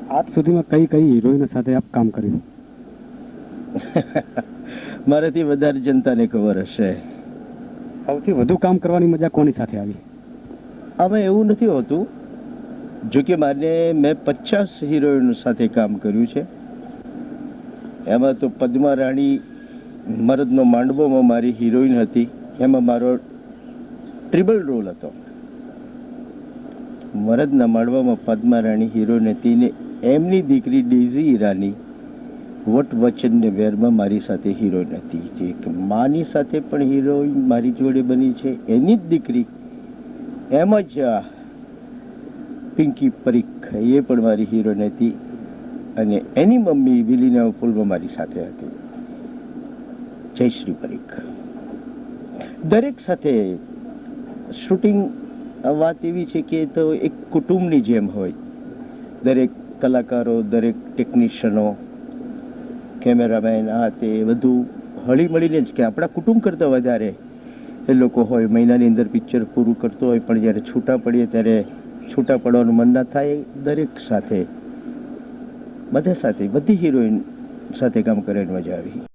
આજ સુધીમાં કઈ કઈ હિરોઈન સાથે આપ કામ કર્યું? મારાથી વધારે જનતાને ખબર હશે. સૌથી વધુ કામ કરવાની મજા કોની સાથે આવી? આમાં એવું નથી હોતું. જોકે મેં 50 હિરોઈન સાથે કામ કર્યું છે. એમાં તો પદ્મા રાણી મરદનો માંડવોમાં મારી હિરોઈન હતી. એમાં મારો ટ્રિબલ રોલ હતો. મરદના માંડવામાં પદ્મા રાણી હિરોઈન હતી ને એમની દીકરી ડેઝી ઈરાની વટ વચનને વેરમાં મારી સાથે હિરોઈન હતી. જે એક માની સાથે પણ હિરોઈન મારી જોડે બની છે. એની જ દીકરી એમ જ પિંકી પરીખ એ પણ મારી હિરોઈન હતી અને એની મમ્મી વિલીના ફૂલમાં મારી સાથે હતી, જયશ્રી પરીખ. દરેક સાથે શૂટિંગ વાત એવી છે કે તો એક કુટુંબની જેમ હોય. દરેક કલાકારો, દરેક ટેકનિશિયનો, કેમેરામેન, આ તે બધું હળી મળીને જ કે આપણા કુટુંબ કરતાં વધારે એ લોકો હોય. મહિનાની અંદર પિક્ચર પૂરું કરતો હોય પણ જ્યારે છૂટા પડીએ ત્યારે છૂટા પડવાનું મન ના થાય. દરેક સાથે, બધા સાથે, બધી હિરોઈન સાથે કામ કરવાની મજા આવી.